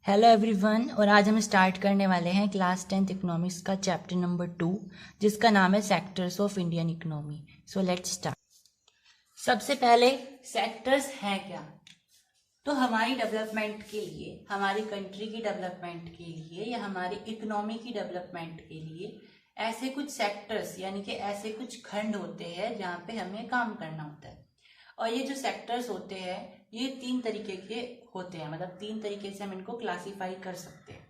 Hello everyone. और आज हम स्टार्ट करने वाले हैं क्लास 10th इकोनॉमिक्स का चैप्टर नंबर 2 जिसका नाम है sectors of Indian economy. So let's start. सबसे पहले सेक्टर्स हैं क्या? तो हमारी डेवलपमेंट के लिए, हमारी कंट्री की डेवलपमेंट के लिए या हमारी इकोनॉमी की डेवलपमेंट के लिए ऐसे कुछ सेक्टर्स यानी कि ऐसे कुछ खंड होते हैं जहाँ पे हमें काम करना होता है। और ये जो सेक्टर्स होते हैं ये 3 तरीके के होते हैं, मतलब 3 तरीके से हम इनको क्लासीफाई कर सकते हैं।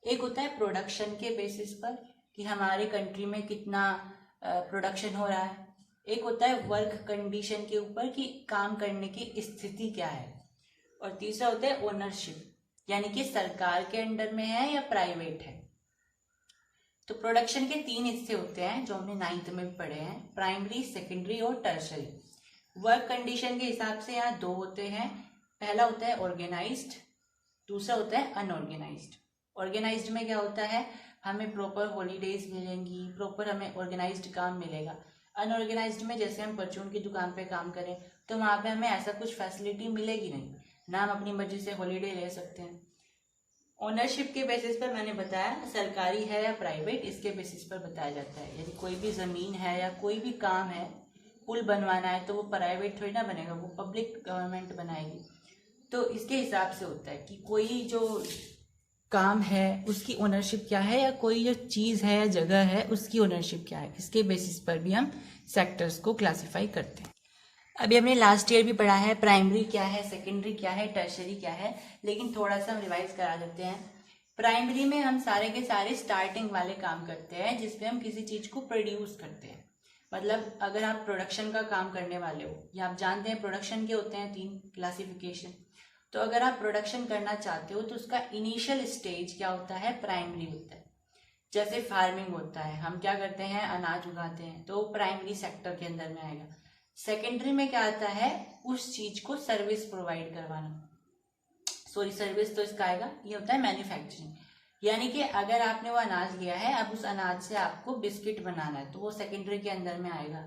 एक होता है प्रोडक्शन के बेसिस पर कि हमारे कंट्री में कितना प्रोडक्शन हो रहा है। एक होता है वर्क कंडीशन के ऊपर कि काम करने की स्थिति क्या है। और तीसरा होता है ओनरशिप यानी कि सरकार के अंडर में है या प्राइवेट है। तो प्रोडक्शन के 3 हिस्से होते हैं जो हमने 9th में पढ़े हैं, प्राइमरी, सेकेंडरी और टर्शरी। वर्क कंडीशन के हिसाब से यहाँ 2 होते हैं। पहला होता है ऑर्गेनाइज्ड, दूसरा होता है अनऑर्गेनाइज्ड। ऑर्गेनाइज्ड में क्या होता है, हमें प्रॉपर हॉलीडेज मिलेंगी, प्रॉपर हमें ऑर्गेनाइज्ड काम मिलेगा। अनऑर्गेनाइज्ड में जैसे हम परचून की दुकान पे काम करें तो वहाँ पे हमें ऐसा कुछ फैसिलिटी मिलेगी नहीं, ना हम अपनी मर्जी से हॉलीडे ले सकते हैं। ओनरशिप के बेसिस पर मैंने बताया सरकारी है या प्राइवेट, इसके बेसिस पर बताया जाता है। यदि कोई भी जमीन है या कोई भी काम है, पुल बनवाना है तो वो प्राइवेट थोड़ी ना बनेगा, वो पब्लिक गवर्नमेंट बनाएगी। तो इसके हिसाब से होता है कि कोई जो काम है उसकी ओनरशिप क्या है या कोई जो चीज़ है या जगह है उसकी ओनरशिप क्या है। इसके बेसिस पर भी हम सेक्टर्स को क्लासीफाई करते हैं। अभी हमने लास्ट ईयर भी पढ़ा है प्राइमरी क्या है, सेकेंडरी क्या है, टर्शरी क्या है, लेकिन थोड़ा सा हम रिवाइज करा देते हैं। प्राइमरी में हम सारे के सारे स्टार्टिंग वाले काम करते हैं जिसपे हम किसी चीज को प्रोड्यूस करते हैं। मतलब अगर आप प्रोडक्शन का काम करने वाले हो, या आप जानते हैं प्रोडक्शन के होते हैं 3 क्लासिफिकेशन, तो अगर आप प्रोडक्शन करना चाहते हो तो उसका इनिशियल स्टेज क्या होता है, प्राइमरी होता है। जैसे फार्मिंग होता है, हम क्या करते हैं, अनाज उगाते हैं, तो प्राइमरी सेक्टर के अंदर में आएगा। सेकेंडरी में क्या आता है, उस चीज को सर्विस प्रोवाइड करवाना, सॉरी सर्विस तो इसका आएगा, ये होता है मैन्युफैक्चरिंग। यानी कि अगर आपने वो अनाज लिया है, अब उस अनाज से आपको बिस्किट बनाना है तो वो सेकेंडरी के अंदर में आएगा।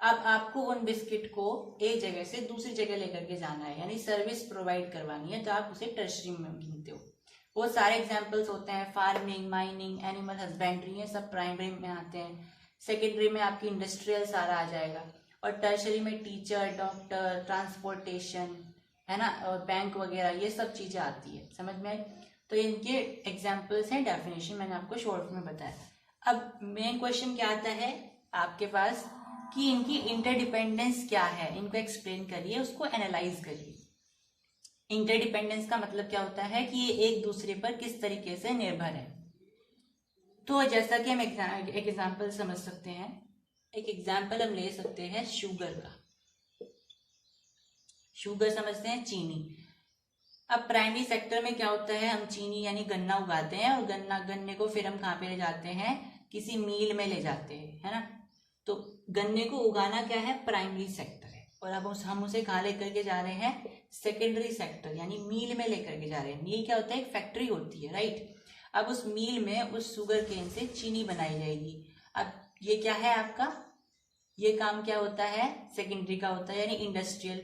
अब आपको उन बिस्किट को एक जगह से दूसरी जगह लेकर के जाना है, यानी सर्विस प्रोवाइड करवानी है, तो आप उसे टर्शरी में गिनते हो। वो सारे एग्जाम्पल्स होते हैं, फार्मिंग, माइनिंग, एनिमल हस्बेंड्री, ये सब प्राइमरी में आते हैं। सेकेंडरी में आपकी इंडस्ट्रियल सारा आ जाएगा। और टर्शरी में टीचर, डॉक्टर, ट्रांसपोर्टेशन, है ना, और बैंक वगैरह, ये सब चीजें आती है। समझ में आई? तो इनके एग्जाम्पल्स हैं, डेफिनेशन मैंने आपको शॉर्ट में बताया। अब मेन क्वेश्चन क्या आता है आपके पास कि इनकी इंटरडिपेंडेंस क्या है, इनको एक्सप्लेन करिए, उसको एनालाइज करिए। इंटरडिपेंडेंस का मतलब क्या होता है कि ये एक दूसरे पर किस तरीके से निर्भर है। तो जैसा कि हम एक एग्जाम्पल समझ सकते हैं, एक एग्जाम्पल हम ले सकते हैं शुगर का। शुगर समझते हैं, चीनी। अब प्राइमरी सेक्टर में क्या होता है, हम चीनी यानी गन्ना उगाते हैं और गन्ने को फिर हम कहाँ पे ले जाते हैं, किसी मील में ले जाते हैं, है ना। तो गन्ने को उगाना क्या है, प्राइमरी सेक्टर है। और अब हम उसे कहाँ लेकर के जा रहे हैं, सेकेंडरी सेक्टर, यानी मील में लेकर के जा रहे हैं। मील क्या होता है, एक फैक्ट्री होती है, राइट। अब उस मील में उस शुगर केन से चीनी बनाई जाएगी। अब ये क्या है आपका, ये काम क्या होता है, सेकेंडरी का होता है, यानी इंडस्ट्रियल।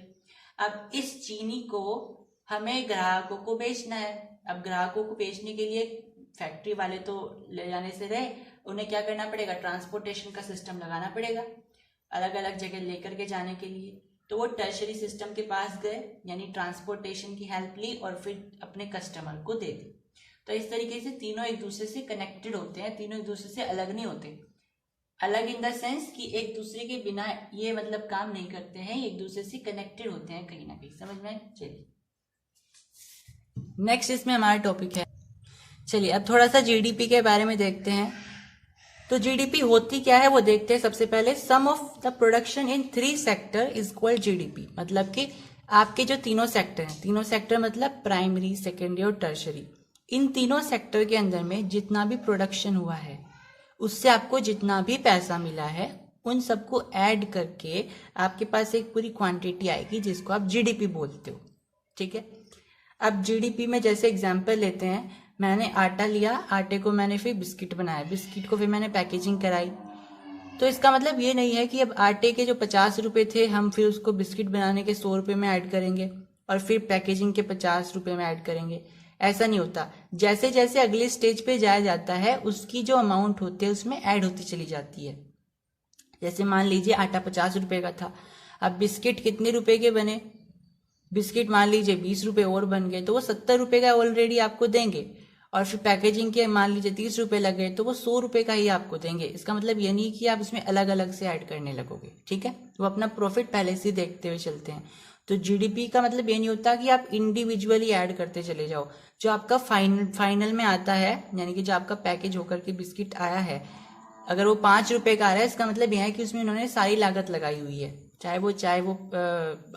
अब इस चीनी को हमें ग्राहकों को बेचना है। अब ग्राहकों को बेचने के लिए फैक्ट्री वाले तो ले जाने से रहे, उन्हें क्या करना पड़ेगा, ट्रांसपोर्टेशन का सिस्टम लगाना पड़ेगा अलग अलग जगह लेकर के जाने के लिए। तो वो टर्शरी सिस्टम के पास गए, यानी ट्रांसपोर्टेशन की हेल्प ली और फिर अपने कस्टमर को दे दी। तो इस तरीके से तीनों एक दूसरे से कनेक्टेड होते हैं, तीनों एक दूसरे से अलग नहीं होते। अलग इन द सेंस कि एक दूसरे के बिना ये मतलब काम नहीं करते हैं, एक दूसरे से कनेक्टेड होते हैं कहीं ना कहीं। समझ में? चलिए नेक्स्ट इसमें हमारा टॉपिक है, चलिए अब थोड़ा सा जीडीपी के बारे में देखते हैं। तो जीडीपी होती क्या है वो देखते हैं। सबसे पहले sum of the production in 3 sector is called GDP. मतलब कि आपके जो तीनों सेक्टर हैं, तीनों सेक्टर मतलब प्राइमरी, सेकेंडरी और टर्शरी, इन तीनों सेक्टर के अंदर में जितना भी प्रोडक्शन हुआ है उससे आपको जितना भी पैसा मिला है उन सबको ऐड करके आपके पास एक पूरी क्वांटिटी आएगी जिसको आप जीडीपी बोलते हो, ठीक है। अब जीडीपी में जैसे एग्जांपल लेते हैं, मैंने आटा लिया, आटे को मैंने फिर बिस्किट बनाया, बिस्किट को फिर मैंने पैकेजिंग कराई। तो इसका मतलब ये नहीं है कि अब आटे के जो 50 रुपए थे हम फिर उसको बिस्किट बनाने के 100 रुपए में ऐड करेंगे और फिर पैकेजिंग के 50 रुपए में ऐड करेंगे। ऐसा नहीं होता। जैसे जैसे अगले स्टेज पे जाया जाता है उसकी जो अमाउंट होती है उसमें ऐड होती चली जाती है। जैसे मान लीजिए आटा 50 रुपए का था, अब बिस्किट कितने रुपए के बने, बिस्किट मान लीजिए 20 रुपए और बन गए तो वो 70 रुपए का ऑलरेडी आपको देंगे, और फिर पैकेजिंग के मान लीजिए 30 रुपए लग गए तो वो 100 रुपए का ही आपको देंगे। इसका मतलब ये नहीं कि आप इसमें अलग अलग से ऐड करने लगोगे, ठीक है। वो अपना प्रॉफिट पहले से देखते हुए चलते हैं। तो जीडीपी का मतलब ये नहीं होता कि आप इंडिविजुअली ऐड करते चले जाओ। जो आपका फाइनल में आता है, यानी कि जो आपका पैकेज होकर के बिस्किट आया है, अगर वो 5 रुपए का आ रहा है, इसका मतलब यह है कि उसमें उन्होंने सारी लागत लगाई हुई है, चाहे वो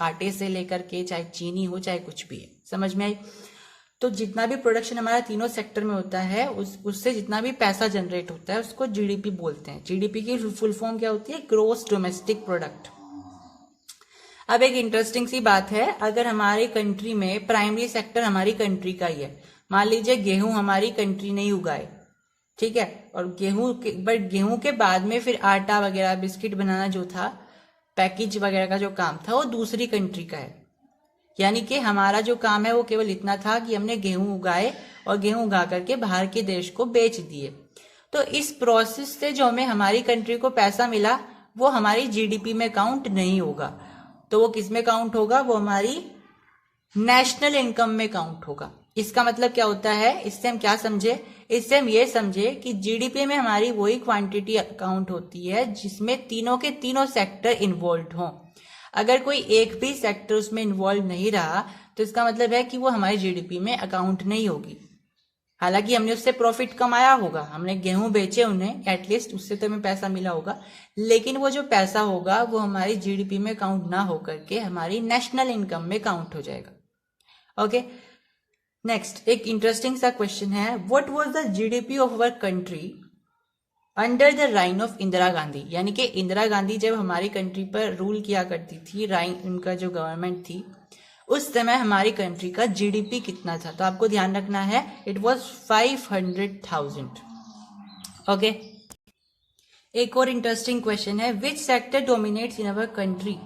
आटे से लेकर के, चाहे चीनी हो, चाहे कुछ भी है। समझ में आई? तो जितना भी प्रोडक्शन हमारा तीनों सेक्टर में होता है उससे जितना भी पैसा जनरेट होता है उसको जीडीपी बोलते हैं। जीडीपी की फुल फॉर्म क्या होती है? Gross domestic product. अब एक इंटरेस्टिंग सी बात है, अगर हमारी कंट्री में प्राइमरी सेक्टर हमारी कंट्री का ही है, मान लीजिए गेहूं हमारी कंट्री नहीं उगाए, ठीक है, और गेहूं के बाद में फिर आटा वगैरह बिस्किट बनाना जो था, पैकेज वगैरह का जो काम था वो दूसरी कंट्री का है। यानी कि हमारा जो काम है वो केवल इतना था कि हमने गेहूं उगाए और गेहूं उगा करके बाहर के देश को बेच दिए। तो इस प्रोसेस से जो हमें हमारी कंट्री को पैसा मिला वो हमारी जीडीपी में काउंट नहीं होगा। तो वो किस में काउंट होगा? वो हमारी नेशनल इनकम में काउंट होगा। इसका मतलब क्या होता है? इससे हम क्या समझे? इससे हम ये समझे कि जीडीपी में हमारी वही क्वांटिटी काउंट होती है जिसमें तीनों के तीनों सेक्टर इन्वॉल्व हों। अगर कोई एक भी सेक्टर उसमें इन्वॉल्व नहीं रहा तो इसका मतलब है कि वो हमारी जीडीपी में अकाउंट नहीं होगी। हालांकि हमने उससे प्रॉफिट कमाया होगा, हमने गेहूं बेचे उन्हें, एटलीस्ट उससे तो हमें पैसा मिला होगा, लेकिन वो जो पैसा होगा वो हमारी जीडीपी में काउंट ना होकर के हमारी नेशनल इनकम में काउंट हो जाएगा। ओके, नेक्स्ट एक इंटरेस्टिंग सा क्वेश्चन है, what was the GDP of our country under the reign of Indira Gandhi. यानी कि इंदिरा गांधी जब हमारी कंट्री पर रूल किया करती थी, राइन उनका जो गवर्नमेंट थी, उस समय हमारी कंट्री का जीडीपी कितना था? तो आपको ध्यान रखना है, इट वाज 500,000। ओके, एक और इंटरेस्टिंग क्वेश्चन है, which sector dominates in our country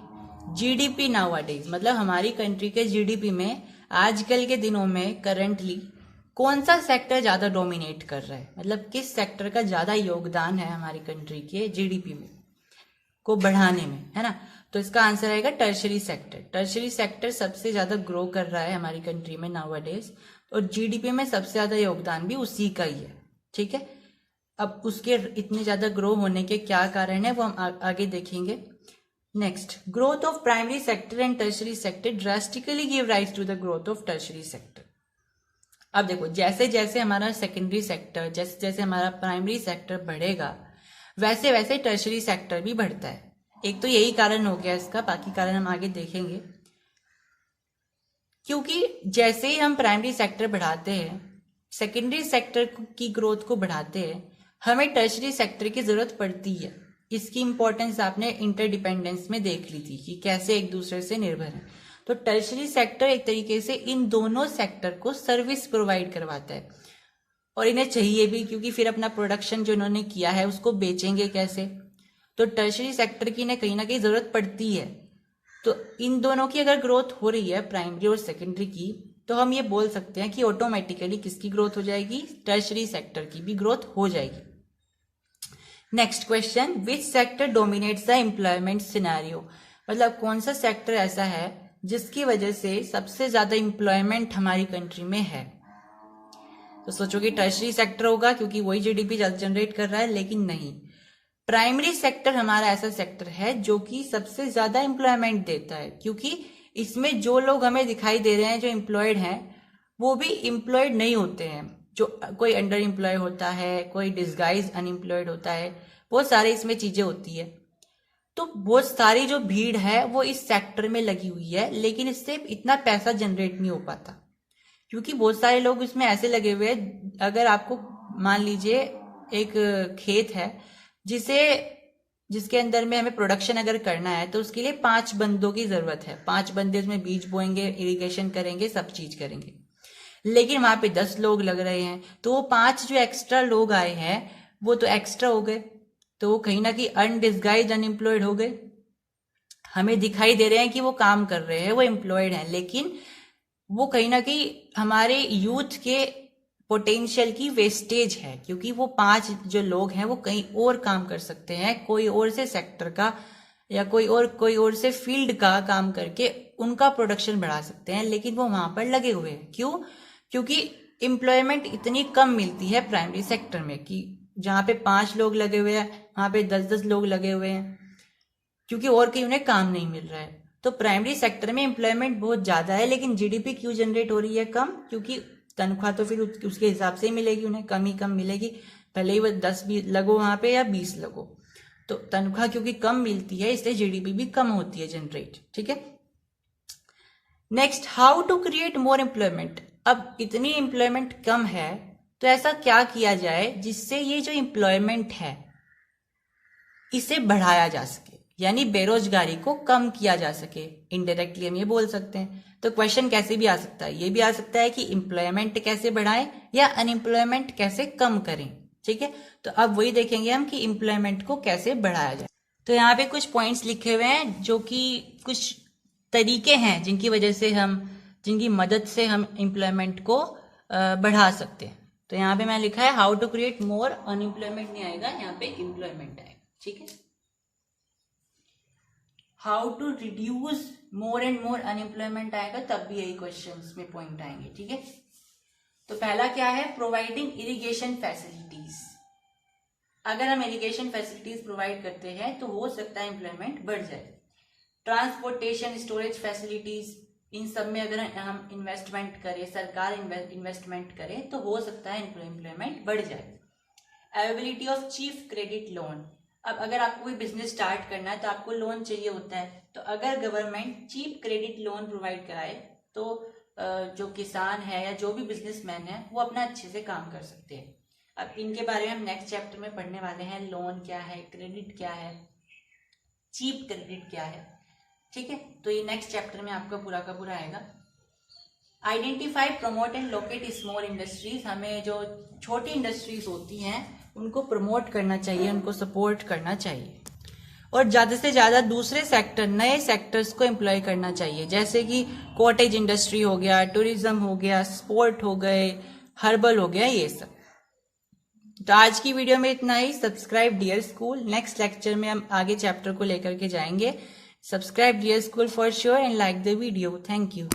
GDP nowadays. मतलब हमारी कंट्री के जीडीपी में आजकल के दिनों में करंटली कौन सा सेक्टर ज्यादा डोमिनेट कर रहा है? मतलब किस सेक्टर का ज्यादा योगदान है हमारी कंट्री के जीडीपी में को बढ़ाने में, है ना? तो इसका आंसर आएगा टर्शरी सेक्टर। टर्शरी सेक्टर सबसे ज्यादा ग्रो कर रहा है हमारी कंट्री में नाउअडेज, और जीडीपी में सबसे ज्यादा योगदान भी उसी का ही है, ठीक है। अब उसके इतने ज्यादा ग्रो होने के क्या कारण है वो हम आगे देखेंगे। Next, growth of primary sector and tertiary sector drastically give rise to the growth of tertiary sector. अब देखो, जैसे जैसे हमारा सेकेंडरी सेक्टर, जैसे जैसे हमारा प्राइमरी सेक्टर बढ़ेगा वैसे वैसे टर्शरी सेक्टर भी बढ़ता है। एक तो यही कारण हो गया इसका, बाकी कारण हम आगे देखेंगे। क्योंकि जैसे ही हम प्राइमरी सेक्टर बढ़ाते हैं, सेकेंडरी सेक्टर की ग्रोथ को बढ़ाते हैं, हमें टर्शरी सेक्टर की जरूरत पड़ती है। इसकी इंपॉर्टेंस आपने इंटरडिपेंडेंस में देख ली थी कि कैसे एक दूसरे से निर्भर है। तो टर्शरी सेक्टर एक तरीके से इन दोनों सेक्टर को सर्विस प्रोवाइड करवाता है, और इन्हें चाहिए भी, क्योंकि फिर अपना प्रोडक्शन जो इन्होंने किया है उसको बेचेंगे कैसे? तो टर्शरी सेक्टर की इन्हें कहीं ना कहीं जरूरत पड़ती है। तो इन दोनों की अगर ग्रोथ हो रही है, प्राइमरी और सेकेंडरी की, तो हम ये बोल सकते हैं कि ऑटोमेटिकली किसकी ग्रोथ हो जाएगी? टर्शरी सेक्टर की भी ग्रोथ हो जाएगी। Next question, which sector dominates the employment scenario. मतलब कौन सा सेक्टर ऐसा है जिसकी वजह से सबसे ज्यादा एम्प्लॉयमेंट हमारी कंट्री में है? तो सोचो कि टर्शरी सेक्टर होगा क्योंकि वही जीडीपी जनरेट कर रहा है, लेकिन नहीं, प्राइमरी सेक्टर हमारा ऐसा सेक्टर है जो कि सबसे ज्यादा एम्प्लॉयमेंट देता है, क्योंकि इसमें जो लोग हमें दिखाई दे रहे हैं जो एम्प्लॉयड हैं वो भी एम्प्लॉयड नहीं होते हैं। जो कोई अंडर एम्प्लॉय होता है, कोई डिस्गाइज अनएम्प्लॉयड होता है, बहुत सारे इसमें चीजें होती है। तो बहुत सारी जो भीड़ है वो इस सेक्टर में लगी हुई है, लेकिन इससे इतना पैसा जनरेट नहीं हो पाता, क्योंकि बहुत सारे लोग इसमें ऐसे लगे हुए हैं। अगर आपको मान लीजिए एक खेत है जिसके अंदर में हमें प्रोडक्शन अगर करना है, तो उसके लिए 5 बंदों की जरूरत है। 5 बंदे उसमें बीज बोएंगे, इरिगेशन करेंगे, सब चीज करेंगे, लेकिन वहां पे 10 लोग लग रहे हैं। तो वो 5 जो एक्स्ट्रा लोग आए हैं वो तो एक्स्ट्रा हो गए, तो वो कहीं ना कहीं अनडिस्गाइज्ड अनएम्प्लॉयड हो गए। हमें दिखाई दे रहे हैं कि वो काम कर रहे हैं, वो एम्प्लॉयड हैं, लेकिन वो कहीं ना कहीं हमारे यूथ के पोटेंशियल की वेस्टेज है, क्योंकि वो 5 जो लोग हैं वो कहीं और काम कर सकते हैं, कोई और से सेक्टर का या कोई और से फील्ड का काम करके उनका प्रोडक्शन बढ़ा सकते हैं, लेकिन वो वहां पर लगे हुए हैं। क्यों? क्योंकि एम्प्लॉयमेंट इतनी कम मिलती है प्राइमरी सेक्टर में कि जहां पे 5 लोग लगे हुए हैं वहां पे 10-10 लोग लगे हुए हैं, क्योंकि और कहीं उन्हें काम नहीं मिल रहा है। तो प्राइमरी सेक्टर में एम्प्लॉयमेंट बहुत ज्यादा है, लेकिन जीडीपी क्यों जनरेट हो रही है कम? क्योंकि तनख्वाह तो फिर उसके हिसाब से ही मिलेगी, उन्हें कम ही कम मिलेगी, भले ही वो 10 लगो वहां पे या 20 लगो। तो तनख्वाह क्योंकि कम मिलती है इसलिए जीडीपी भी कम होती है जनरेट। ठीक है, next, how to create more employment. अब इतनी एम्प्लॉयमेंट कम है तो ऐसा क्या किया जाए जिससे ये जो एम्प्लॉयमेंट है इसे बढ़ाया जा सके, यानी बेरोजगारी को कम किया जा सके। इनडायरेक्टली हम ये बोल सकते हैं। तो क्वेश्चन कैसे भी आ सकता है, ये भी आ सकता है कि एम्प्लॉयमेंट कैसे बढ़ाएं या अनएम्प्लॉयमेंट कैसे कम करें। ठीक है, तो अब वही देखेंगे हम कि एम्प्लॉयमेंट को कैसे बढ़ाया जाए। तो यहाँ पे कुछ पॉइंट्स लिखे हुए हैं जो कि कुछ तरीके हैं जिनकी मदद से हम एम्प्लॉयमेंट को बढ़ा सकते हैं। तो यहाँ पे मैं लिखा है how to create more, unemployment नहीं आएगा, यहाँ पे एम्प्लॉयमेंट आएगा। ठीक है, how to reduce more and more unemployment आएगा, तब भी यही क्वेश्चंस में पॉइंट आएंगे। ठीक है, तो पहला क्या है, प्रोवाइडिंग इरिगेशन फैसिलिटीज। अगर हम इरिगेशन फैसिलिटीज प्रोवाइड करते हैं तो हो सकता है एम्प्लॉयमेंट बढ़ जाए। ट्रांसपोर्टेशन, स्टोरेज फैसिलिटीज, इन सब में अगर हम इन्वेस्टमेंट करें, सरकार इन्वेस्टमेंट करे तो हो सकता है एम्प्लॉयमेंट बढ़ जाए। Availability of cheap credit loan. अब अगर आपको कोई बिजनेस स्टार्ट करना है तो आपको लोन चाहिए होता है, तो अगर government cheap credit loan provide कराए तो जो किसान है या जो भी बिजनेसमैन है वो अपना अच्छे से काम कर सकते हैं। अब इनके बारे में हम नेक्स्ट चैप्टर में पढ़ने वाले हैं, लोन क्या है, क्रेडिट क्या है, चीप क्रेडिट क्या है। ठीक है, तो ये नेक्स्ट चैप्टर में आपका पूरा का पूरा आएगा। Identify, promote and locate small industries. हमें जो छोटी इंडस्ट्रीज होती हैं उनको प्रमोट करना चाहिए, उनको सपोर्ट करना चाहिए, और ज्यादा से ज्यादा दूसरे सेक्टर, नए सेक्टर्स को एम्प्लॉय करना चाहिए, जैसे कि कॉटेज इंडस्ट्री हो गया, टूरिज्म हो गया, स्पोर्ट हो गए, हर्बल हो गया, ये सब। तो आज की वीडियो में इतना ही। Subscribe dear school, next lecture में हम आगे चैप्टर को लेकर के जाएंगे। Subscribe dear school for sure and like the video. Thank you.